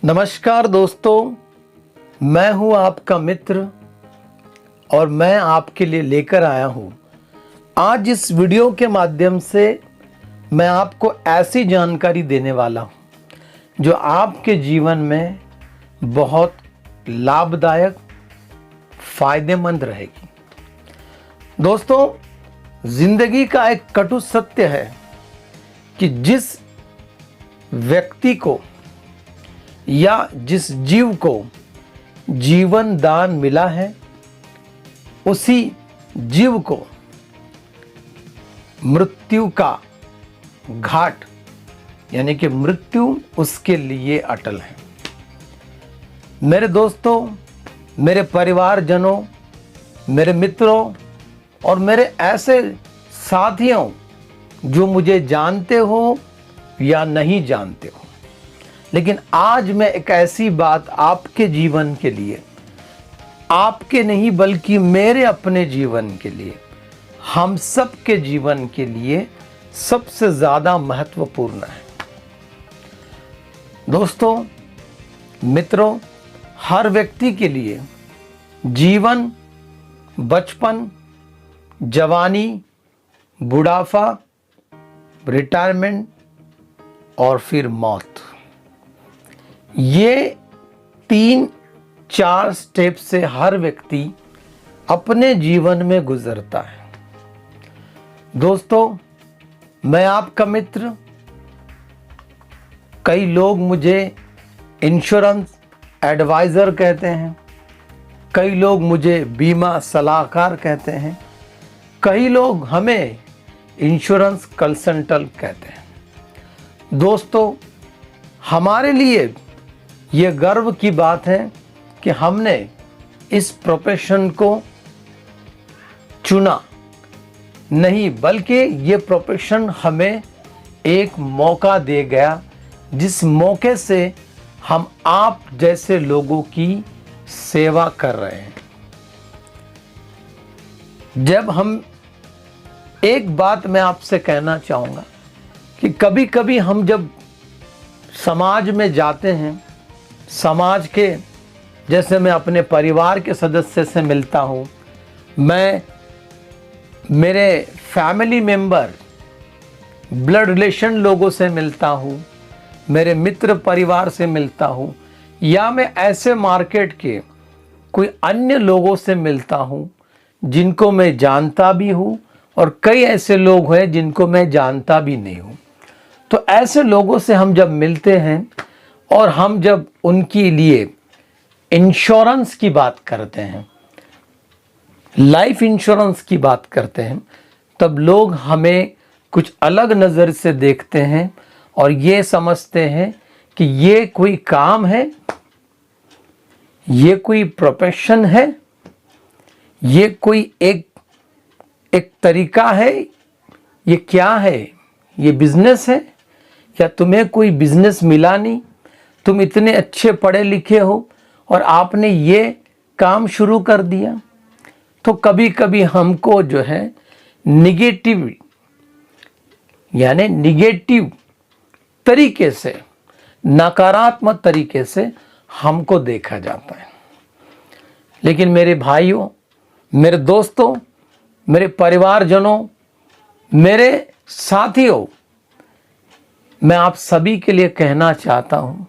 नमस्कार दोस्तों, मैं हूं आपका मित्र और मैं आपके लिए लेकर आया हूं आज इस वीडियो के माध्यम से मैं आपको ऐसी जानकारी देने वाला हूं जो आपके जीवन में बहुत लाभदायक, फायदेमंद रहेगी। दोस्तों, जिंदगी का एक कटु सत्य है कि जिस व्यक्ति को या जिस जीव को जीवन दान मिला है उसी जीव को मृत्यु का घाट यानी कि मृत्यु उसके लिए अटल है। मेरे दोस्तों, मेरे परिवारजनों, मेरे मित्रों और मेरे ऐसे साथियों जो मुझे जानते हो या नहीं जानते हो, लेकिन आज मैं एक ऐसी बात आपके जीवन के लिए, आपके नहीं बल्कि मेरे अपने जीवन के लिए, हम सब के जीवन के लिए सबसे ज़्यादा महत्वपूर्ण है। दोस्तों, मित्रों, हर व्यक्ति के लिए जीवन, बचपन, जवानी, बुढ़ापा, रिटायरमेंट और फिर मौत, ये 3-4 स्टेप से हर व्यक्ति अपने जीवन में गुजरता है। दोस्तों, मैं आपका मित्र, कई लोग मुझे इंश्योरेंस एडवाइज़र कहते हैं, कई लोग मुझे बीमा सलाहकार कहते हैं, कई लोग हमें इंश्योरेंस कंसल्टेंट कहते हैं। दोस्तों, हमारे लिए ये गर्व की बात है कि हमने इस प्रोफेशन को चुना नहीं, बल्कि ये प्रोफेशन हमें एक मौका दे गया, जिस मौके से हम आप जैसे लोगों की सेवा कर रहे हैं। जब हम एक बात मैं आपसे कहना चाहूँगा कि कभी कभी हम जब समाज में जाते हैं, समाज के, जैसे मैं अपने परिवार के सदस्य से मिलता हूँ, मैं मेरे फैमिली मेंबर, ब्लड रिलेशन लोगों से मिलता हूँ, मेरे मित्र परिवार से मिलता हूँ, या मैं ऐसे मार्केट के कोई अन्य लोगों से मिलता हूँ जिनको मैं जानता भी हूँ और कई ऐसे लोग हैं जिनको मैं जानता भी नहीं हूँ। तो ऐसे लोगों से हम जब मिलते हैं और हम जब उनके लिए इंश्योरेंस की बात करते हैं, लाइफ इंश्योरेंस की बात करते हैं, तब लोग हमें कुछ अलग नज़र से देखते हैं और ये समझते हैं कि ये कोई काम है, ये कोई प्रोफेशन है, ये कोई एक तरीका है, ये क्या है, ये बिजनेस है, या तुम्हें कोई बिजनेस मिला नहीं, तुम इतने अच्छे पढ़े लिखे हो और आपने ये काम शुरू कर दिया। तो कभी कभी हमको जो है निगेटिव यानी निगेटिव तरीके से, नकारात्मक तरीके से हमको देखा जाता है। लेकिन मेरे भाइयों, मेरे दोस्तों, मेरे परिवारजनों, मेरे साथियों, मैं आप सभी के लिए कहना चाहता हूं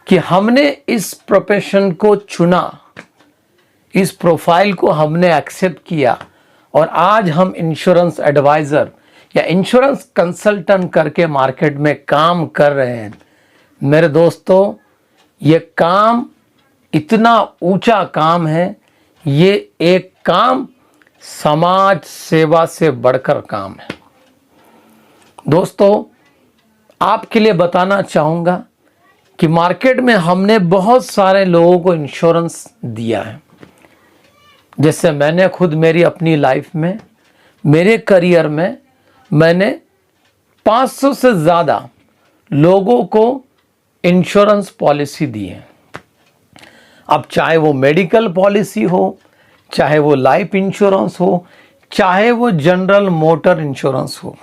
कि हमने इस प्रोफेशन को चुना, इस प्रोफाइल को हमने एक्सेप्ट किया और आज हम इंश्योरेंस एडवाइज़र या इंश्योरेंस कंसल्टेंट करके मार्केट में काम कर रहे हैं। मेरे दोस्तों, ये काम इतना ऊंचा काम है, ये एक काम समाज सेवा से बढ़कर काम है। दोस्तों, आपके लिए बताना चाहूँगा कि मार्केट में हमने बहुत सारे लोगों को इंश्योरेंस दिया है। जैसे मैंने खुद मेरी अपनी लाइफ में, मेरे करियर में मैंने 500 से ज़्यादा लोगों को इंश्योरेंस पॉलिसी दी है। अब चाहे वो मेडिकल पॉलिसी हो, चाहे वो लाइफ इंश्योरेंस हो, चाहे वो जनरल मोटर इंश्योरेंस हो।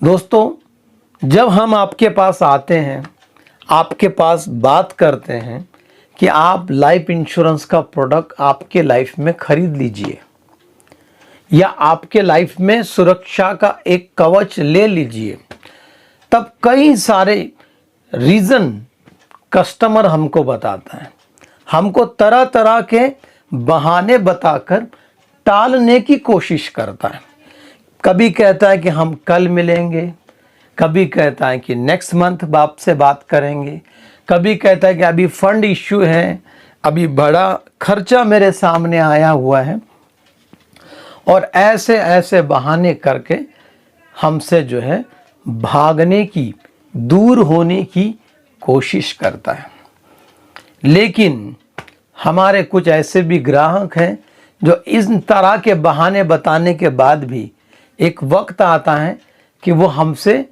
दोस्तों, जब हम आपके पास आते हैं, आपके पास बात करते हैं कि आप लाइफ इंश्योरेंस का प्रोडक्ट आपके लाइफ में खरीद लीजिए या आपके लाइफ में सुरक्षा का एक कवच ले लीजिए, तब कई सारे रीज़न कस्टमर हमको बताता है, हमको तरह तरह के बहाने बताकर टालने की कोशिश करता है। कभी कहता है कि हम कल मिलेंगे, कभी कहता है कि नेक्स्ट मंथ आपसे बात करेंगे, कभी कहता है कि अभी फंड इश्यू है, अभी बड़ा खर्चा मेरे सामने आया हुआ है, और ऐसे ऐसे बहाने करके हमसे जो है भागने की, दूर होने की कोशिश करता है। लेकिन हमारे कुछ ऐसे भी ग्राहक हैं जो इस तरह के बहाने बताने के बाद भी एक वक्त आता है कि वो हमसे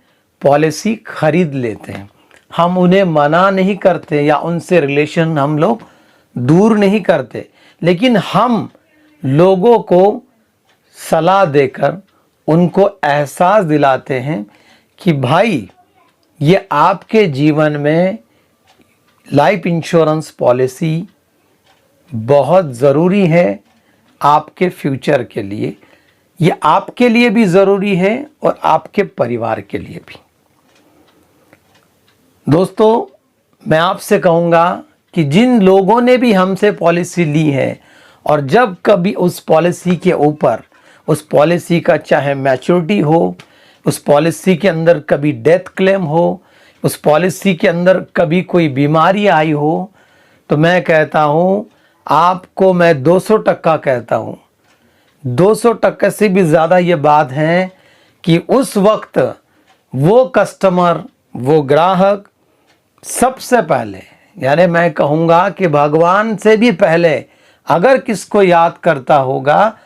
पॉलिसी खरीद लेते हैं। हम उन्हें मना नहीं करते या उनसे रिलेशन हम लोग दूर नहीं करते, लेकिन हम लोगों को सलाह देकर उनको एहसास दिलाते हैं कि भाई ये आपके जीवन में लाइफ इंश्योरेंस पॉलिसी बहुत ज़रूरी है आपके फ्यूचर के लिए। ये आपके लिए भी ज़रूरी है और आपके परिवार के लिए भी। दोस्तों, मैं आपसे कहूँगा कि जिन लोगों ने भी हमसे पॉलिसी ली है और जब कभी उस पॉलिसी के ऊपर, उस पॉलिसी का चाहे मैच्योरिटी हो, उस पॉलिसी के अंदर कभी डेथ क्लेम हो, उस पॉलिसी के अंदर कभी कोई बीमारी आई हो, तो मैं कहता हूँ आपको, मैं 200% कहता हूँ, 200% से भी ज़्यादा ये बात है कि उस वक्त वो कस्टमर, वो ग्राहक सबसे पहले, यानी मैं कहूँगा कि भगवान से भी पहले अगर किसको याद करता होगा,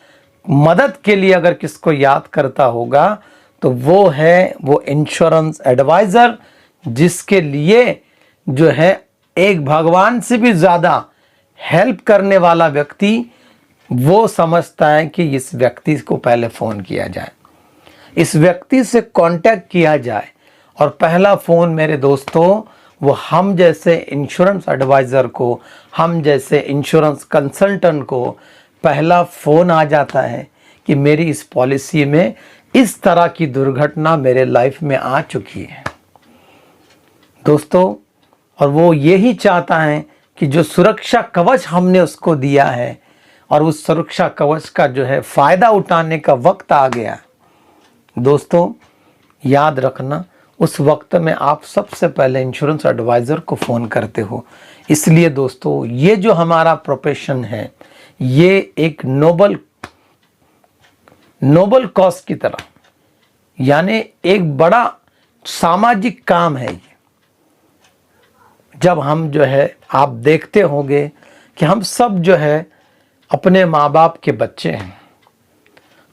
मदद के लिए अगर किसको याद करता होगा, तो वो है वो इंश्योरेंस एडवाइज़र, जिसके लिए जो है एक भगवान से भी ज़्यादा हेल्प करने वाला व्यक्ति वो समझता है कि इस व्यक्ति को पहले फ़ोन किया जाए, इस व्यक्ति से कांटेक्ट किया जाए। और पहला फ़ोन मेरे दोस्तों, वो हम जैसे इंश्योरेंस एडवाइज़र को, हम जैसे इंश्योरेंस कंसल्टेंट को पहला फ़ोन आ जाता है कि मेरी इस पॉलिसी में इस तरह की दुर्घटना मेरे लाइफ में आ चुकी है दोस्तों। और वो यही चाहता है कि जो सुरक्षा कवच हमने उसको दिया है और उस सुरक्षा कवच का जो है फ़ायदा उठाने का वक्त आ गया। दोस्तों, याद रखना, उस वक्त में आप सबसे पहले इंश्योरेंस एडवाइज़र को फ़ोन करते हो। इसलिए दोस्तों, ये जो हमारा प्रोफेशन है, ये एक नोबल कॉज की तरह, यानी एक बड़ा सामाजिक काम है। जब हम जो है, आप देखते होंगे कि हम सब जो है अपने माँ बाप के बच्चे हैं।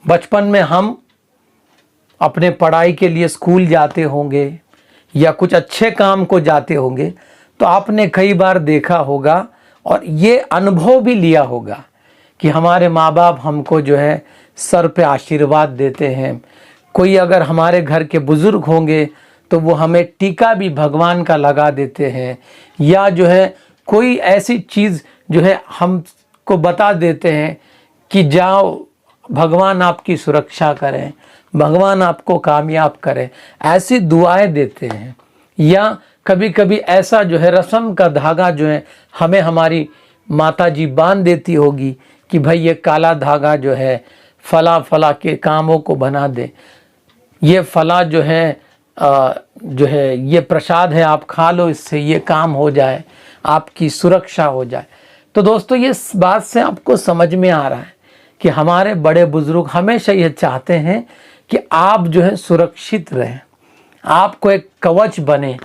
बचपन में हम अपने पढ़ाई के लिए स्कूल जाते होंगे या कुछ अच्छे काम को जाते होंगे, तो आपने कई बार देखा होगा और ये अनुभव भी लिया होगा कि हमारे माँ बाप हमको जो है सर पे आशीर्वाद देते हैं। कोई अगर हमारे घर के बुज़ुर्ग होंगे तो वो हमें टीका भी भगवान का लगा देते हैं, या जो है कोई ऐसी चीज़ जो है हमको बता देते हैं कि जाओ, भगवान आपकी सुरक्षा करें, भगवान आपको कामयाब करे, ऐसी दुआएं देते हैं। या कभी कभी ऐसा जो है रस्म का धागा जो है हमें हमारी माता जी बांध देती होगी कि भाई ये काला धागा जो है फला फला के कामों को बना दे, ये फला जो है ये प्रसाद है, आप खा लो, इससे ये काम हो जाए, आपकी सुरक्षा हो जाए। तो दोस्तों, ये बात से आपको समझ में आ रहा है कि हमारे बड़े बुजुर्ग हमेशा ये चाहते हैं कि आप जो है सुरक्षित रहें, आपको एक कवच बने,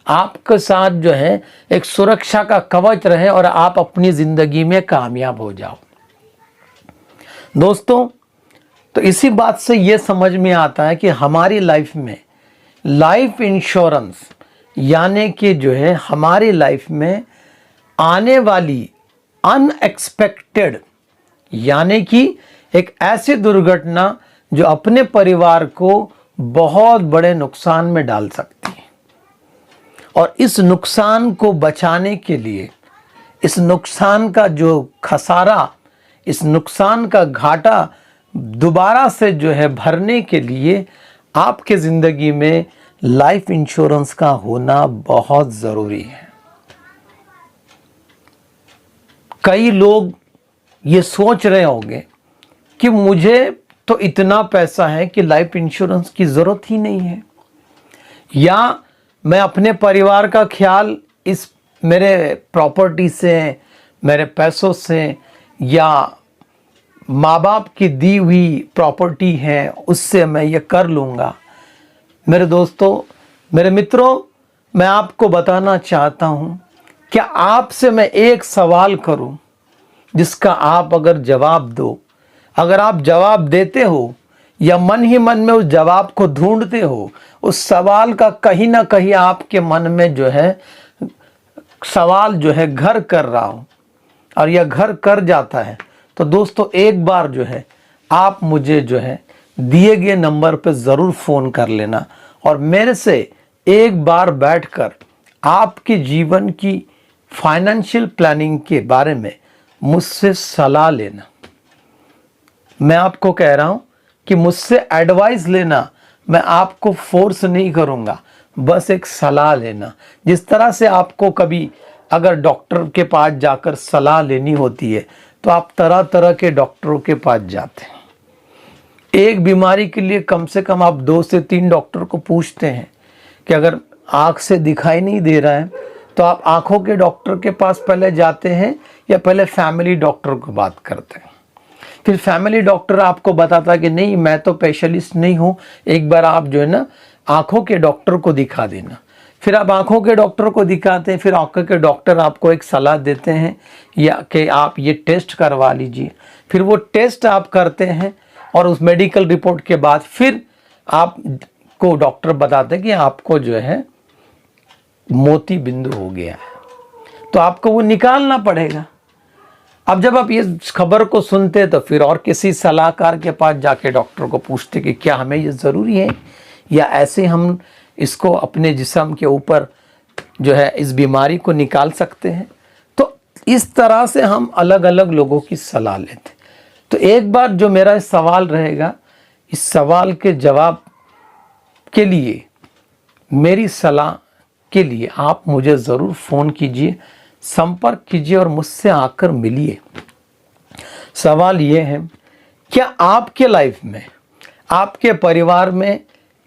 आपके साथ जो है एक सुरक्षा का कवच रहे और आप अपनी ज़िंदगी में कामयाब हो जाओ। दोस्तों, तो इसी बात से ये समझ में आता है कि हमारी लाइफ में लाइफ इंश्योरेंस, यानी कि जो है हमारी लाइफ में आने वाली अनएक्सपेक्टेड, यानी कि एक ऐसी दुर्घटना जो अपने परिवार को बहुत बड़े नुकसान में डाल सकती है, और इस नुकसान को बचाने के लिए, इस नुकसान का जो खसारा, इस नुकसान का घाटा दोबारा से जो है भरने के लिए आपके ज़िंदगी में लाइफ इंश्योरेंस का होना बहुत ज़रूरी है। कई लोग ये सोच रहे होंगे कि मुझे तो इतना पैसा है कि लाइफ इंश्योरेंस की ज़रूरत ही नहीं है, या मैं अपने परिवार का ख्याल इस मेरे प्रॉपर्टी से, मेरे पैसों से, या माँ बाप की दी हुई प्रॉपर्टी है उससे मैं ये कर लूँगा। मेरे दोस्तों, मेरे मित्रों, मैं आपको बताना चाहता हूँ, क्या आपसे मैं एक सवाल करूँ जिसका आप अगर जवाब दो, अगर आप जवाब देते हो या मन ही मन में उस जवाब को ढूंढते हो, उस सवाल का कहीं ना कहीं आपके मन में जो है सवाल जो है घर कर रहा हो और यह घर कर जाता है, तो दोस्तों एक बार जो है आप मुझे जो है दिए गए नंबर पर ज़रूर फ़ोन कर लेना और मेरे से एक बार बैठकर आपके जीवन की फाइनेंशियल प्लानिंग के बारे में मुझसे सलाह लेना। मैं आपको कह रहा हूँ कि मुझसे एडवाइस लेना, मैं आपको फोर्स नहीं करूँगा, बस एक सलाह लेना। जिस तरह से आपको कभी अगर डॉक्टर के पास जाकर सलाह लेनी होती है तो आप तरह तरह के डॉक्टरों के पास जाते हैं। एक बीमारी के लिए कम से कम आप 2 से 3 डॉक्टर को पूछते हैं कि अगर आँख से दिखाई नहीं दे रहा है तो आप आँखों के डॉक्टर के पास पहले जाते हैं या पहले फैमिली डॉक्टर को बात करते हैं। फिर फैमिली डॉक्टर आपको बताता है कि नहीं, मैं तो स्पेशलिस्ट नहीं हूँ, एक बार आप जो है ना आँखों के डॉक्टर को दिखा देना। फिर आप आँखों के डॉक्टर को दिखाते हैं, फिर आँखों के डॉक्टर आपको एक सलाह देते हैं या कि आप ये टेस्ट करवा लीजिए। फिर वो टेस्ट आप करते हैं और उस मेडिकल रिपोर्ट के बाद फिर आपको डॉक्टर बताते हैं कि आपको जो है मोती बिंदु हो गया है, तो आपको वो निकालना पड़ेगा। अब जब आप ये खबर को सुनते तो फिर और किसी सलाहकार के पास जाके डॉक्टर को पूछते कि क्या हमें ये ज़रूरी है या ऐसे हम इसको अपने जिस्म के ऊपर जो है इस बीमारी को निकाल सकते हैं। तो इस तरह से हम अलग अलग लोगों की सलाह लेते। तो एक बार जो मेरा सवाल रहेगा, इस सवाल के जवाब के लिए, मेरी सलाह के लिए आप मुझे ज़रूर फ़ोन कीजिए, संपर्क कीजिए और मुझसे आकर मिलिए। सवाल ये है, क्या आपके लाइफ में, आपके परिवार में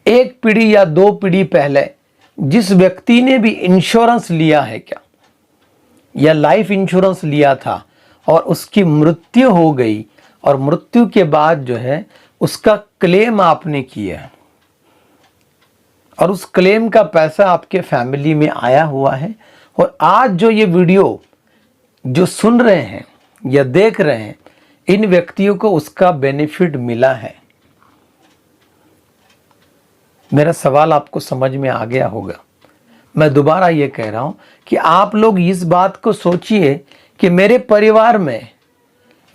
एक पीढ़ी या 2 पीढ़ी पहले जिस व्यक्ति ने भी इंश्योरेंस लिया है क्या, या लाइफ इंश्योरेंस लिया था और उसकी मृत्यु हो गई और मृत्यु के बाद जो है उसका क्लेम आपने किया है और उस क्लेम का पैसा आपके फैमिली में आया हुआ है और आज जो ये वीडियो जो सुन रहे हैं या देख रहे हैं, इन व्यक्तियों को उसका बेनिफिट मिला है? मेरा सवाल आपको समझ में आ गया होगा। मैं दोबारा ये कह रहा हूँ कि आप लोग इस बात को सोचिए कि मेरे परिवार में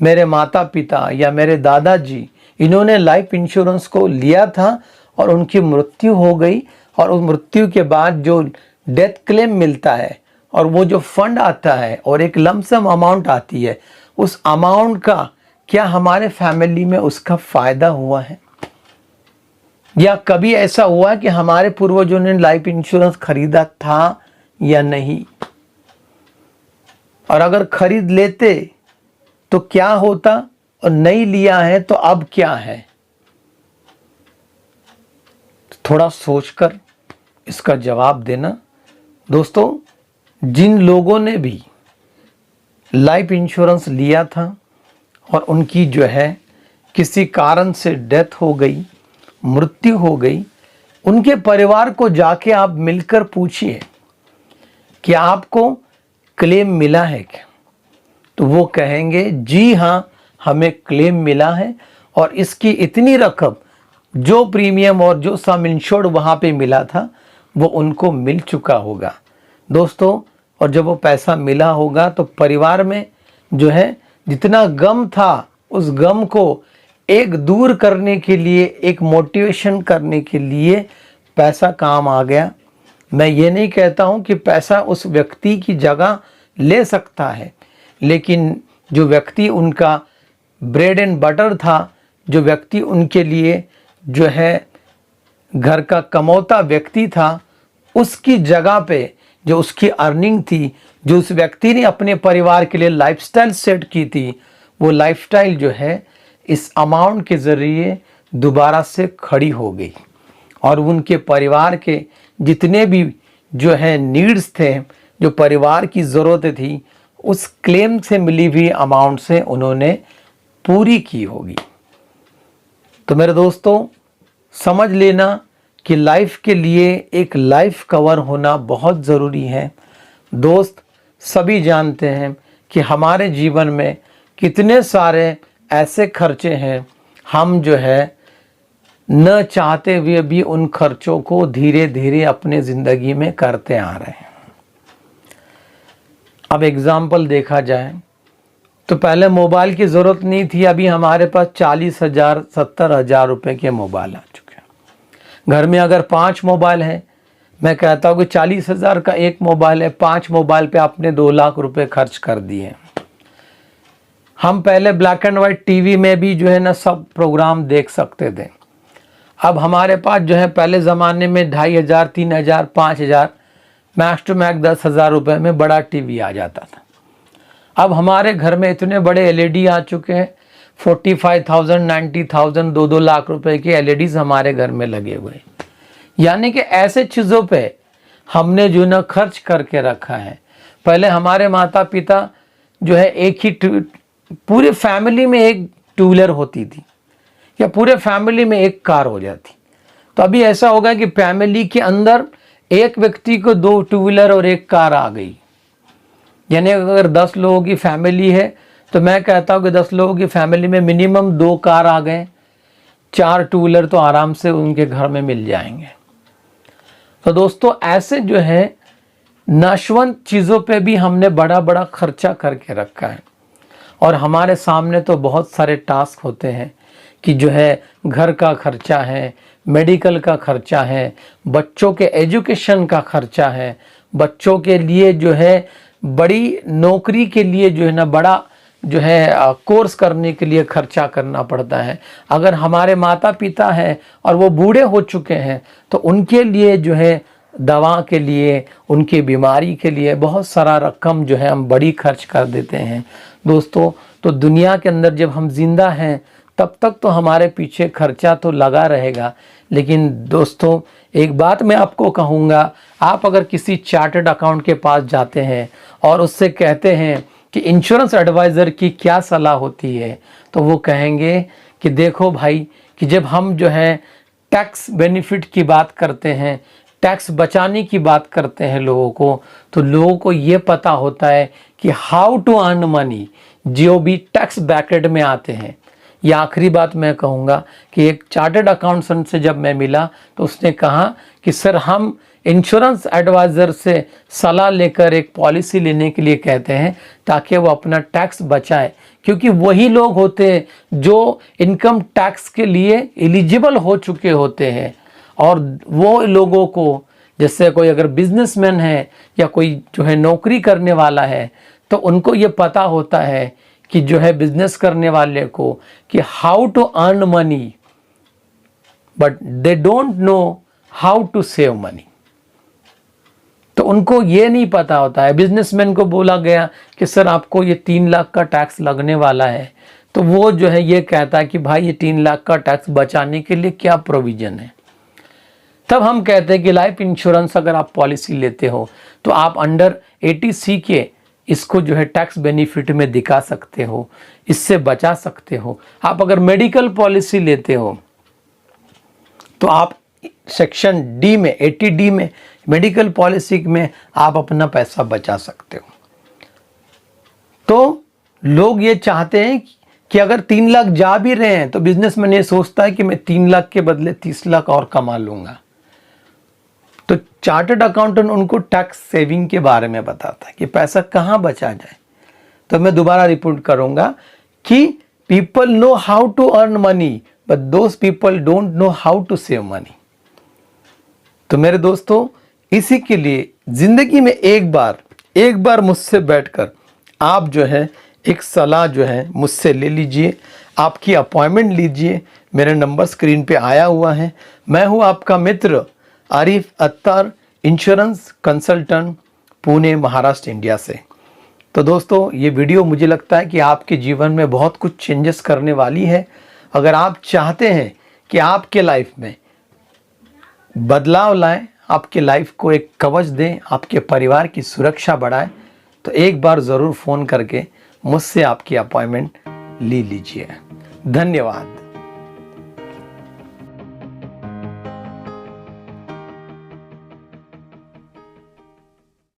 मेरे माता पिता या मेरे दादाजी, इन्होंने लाइफ इंश्योरेंस को लिया था और उनकी मृत्यु हो गई और उस मृत्यु के बाद जो डेथ क्लेम मिलता है और वो जो फंड आता है और एक लमसम अमाउंट आती है, उस अमाउंट का क्या हमारे फैमिली में उसका फ़ायदा हुआ है? या कभी ऐसा हुआ कि हमारे पूर्वजों ने लाइफ इंश्योरेंस खरीदा था या नहीं? और अगर खरीद लेते तो क्या होता और नहीं लिया है तो अब क्या है? थोड़ा सोचकर इसका जवाब देना। दोस्तों, जिन लोगों ने भी लाइफ इंश्योरेंस लिया था और उनकी जो है किसी कारण से डेथ हो गई, मृत्यु हो गई, उनके परिवार को जाके आप मिलकर पूछिए कि आपको क्लेम मिला है क्या? तो वो कहेंगे जी हाँ, हमें क्लेम मिला है और इसकी इतनी रकम, जो प्रीमियम और जो सम इंश्योर्ड वहाँ पे मिला था वो उनको मिल चुका होगा। दोस्तों, और जब वो पैसा मिला होगा तो परिवार में जो है जितना गम था, उस गम को एक दूर करने के लिए, एक मोटिवेशन करने के लिए पैसा काम आ गया मैं ये नहीं कहता हूँ कि पैसा उस व्यक्ति की जगह ले सकता है, लेकिन जो व्यक्ति उनका ब्रेड एंड बटर था, जो व्यक्ति उनके लिए जो है घर का कमौता व्यक्ति था, उसकी जगह पे जो उसकी अर्निंग थी, जो उस व्यक्ति ने अपने परिवार के लिए लाइफस्टाइल सेट की थी, वो लाइफस्टाइल जो है इस अमाउंट के ज़रिए दोबारा से खड़ी हो गई और उनके परिवार के जितने भी जो है नीड्स थे, जो परिवार की ज़रूरतें थी, उस क्लेम से मिली हुई अमाउंट से उन्होंने पूरी की होगी। तो मेरे दोस्तों, समझ लेना कि लाइफ के लिए एक लाइफ कवर होना बहुत ज़रूरी है। दोस्त, सभी जानते हैं कि हमारे जीवन में कितने सारे ऐसे खर्चे हैं, हम जो है न चाहते हुए भी उन खर्चों को धीरे धीरे अपने ज़िंदगी में करते आ रहे हैं। अब एग्ज़ाम्पल देखा जाए तो पहले मोबाइल की ज़रूरत नहीं थी, अभी हमारे पास 40,000 70,000 रुपये के मोबाइल आ चुके हैं। घर में अगर 5 मोबाइल हैं, मैं कहता हूँ कि 40,000 का एक मोबाइल है, 5 मोबाइल पे आपने 2 लाख रुपए खर्च कर दिए। हम पहले ब्लैक एंड वाइट टीवी में भी जो है ना सब प्रोग्राम देख सकते थे। अब हमारे पास जो है पहले ज़माने में 2,500, 3,000, 5,000, मैक्स टू मैक्स 10,000 रुपये में बड़ा टीवी आ जाता था। अब हमारे घर में इतने बड़े एलईडी आ चुके हैं, 45,000, 90,000, 2-2 लाख रुपए के एलईडीज हमारे घर में लगे हुए हैं। यानी कि ऐसे चीज़ों पे हमने जो ना खर्च करके रखा है। पहले हमारे माता पिता जो है एक ही पूरे फैमिली में एक टू व्हीलर होती थी या पूरे फैमिली में एक कार हो जाती। तो अभी ऐसा होगा कि फैमिली के अंदर एक व्यक्ति को 2 टू व्हीलर और एक कार आ गई। यानी अगर 10 लोगों की फैमिली है तो मैं कहता हूँ कि 10 लोगों की फैमिली में मिनिमम 2 कार आ गए, 4 टू व्हीलर तो आराम से उनके घर में मिल जाएंगे। तो दोस्तों, ऐसे जो है नाशवंत चीज़ों पे भी हमने बड़ा बड़ा खर्चा करके रखा है और हमारे सामने तो बहुत सारे टास्क होते हैं कि जो है घर का खर्चा है, मेडिकल का खर्चा है, बच्चों के एजुकेशन का खर्चा है, बच्चों के लिए जो है बड़ी नौकरी के लिए जो है ना बड़ा जो है कोर्स करने के लिए खर्चा करना पड़ता है। अगर हमारे माता पिता हैं और वो बूढ़े हो चुके हैं तो उनके लिए जो है दवा के लिए, उनकी बीमारी के लिए बहुत सारा रकम जो है हम बड़ी खर्च कर देते हैं। दोस्तों, तो दुनिया के अंदर जब हम जिंदा हैं तब तक तो हमारे पीछे खर्चा तो लगा रहेगा। लेकिन दोस्तों, एक बात मैं आपको कहूँगा, आप अगर किसी चार्टर्ड अकाउंट के पास जाते हैं और उससे कहते हैं कि इंश्योरेंस एडवाइज़र की क्या सलाह होती है, तो वो कहेंगे कि देखो भाई, कि जब हम जो है टैक्स बेनिफिट की बात करते हैं, टैक्स बचाने की बात करते हैं लोगों को, तो लोगों को ये पता होता है कि हाउ टू अर्न मनी, जो भी टैक्स ब्रैकेट में आते हैं। ये आखिरी बात मैं कहूँगा कि एक चार्टर्ड अकाउंटेंट से जब मैं मिला तो उसने कहा कि सर, हम इंश्योरेंस एडवाइज़र से सलाह लेकर एक पॉलिसी लेने के लिए कहते हैं ताकि वो अपना टैक्स बचाए, क्योंकि वही लोग होते हैं जो इनकम टैक्स के लिए एलिजिबल हो चुके होते हैं। और वो लोगों को, जैसे कोई अगर बिजनेसमैन है या कोई जो है नौकरी करने वाला है, तो उनको ये पता होता है कि जो है बिजनेस करने वाले को कि how to earn money, but they don't know how to save money. तो उनको ये नहीं पता होता है। बिजनेसमैन को बोला गया कि सर आपको ये 3 लाख का टैक्स लगने वाला है, तो वो जो है ये कहता है कि भाई ये 3 लाख का टैक्स बचाने के लिए क्या प्रोविजन है। तब हम कहते हैं कि लाइफ इंश्योरेंस अगर आप पॉलिसी लेते हो तो आप अंडर 80C के इसको जो है टैक्स बेनिफिट में दिखा सकते हो, इससे बचा सकते हो। आप अगर मेडिकल पॉलिसी लेते हो तो आप सेक्शन डी में, 80D में मेडिकल पॉलिसी में आप अपना पैसा बचा सकते हो। तो लोग ये चाहते हैं कि अगर 3 लाख जा भी रहे हैं तो बिजनेसमैन ये सोचता है कि मैं 3 लाख के बदले 30 लाख और कमा लूंगा। तो चार्टर्ड अकाउंटेंट उनको टैक्स सेविंग के बारे में बताता है कि पैसा कहाँ बचा जाए। तो मैं दोबारा रिपोर्ट करूंगा कि people know how to earn money but those people don't know how to save money. तो मेरे दोस्तों, इसी के लिए ज़िंदगी में एक बार मुझसे बैठकर आप जो है एक सलाह जो है मुझसे ले लीजिए, आपकी अपॉइंटमेंट लीजिए। मेरा नंबर स्क्रीन पे आया हुआ है। मैं हूँ आपका मित्र Arif Attar, insurance consultant, Pune Maharashtra India से। तो दोस्तों, ये वीडियो मुझे लगता है कि आपके जीवन में बहुत कुछ चेंजेस करने वाली है। अगर आप चाहते हैं कि आपके लाइफ में बदलाव लाएं, आपके लाइफ को एक कवच दें, आपके परिवार की सुरक्षा बढ़ाएं, तो एक बार ज़रूर फ़ोन करके मुझसे आपकी अपॉइंटमेंट ले लीजिए। धन्यवाद।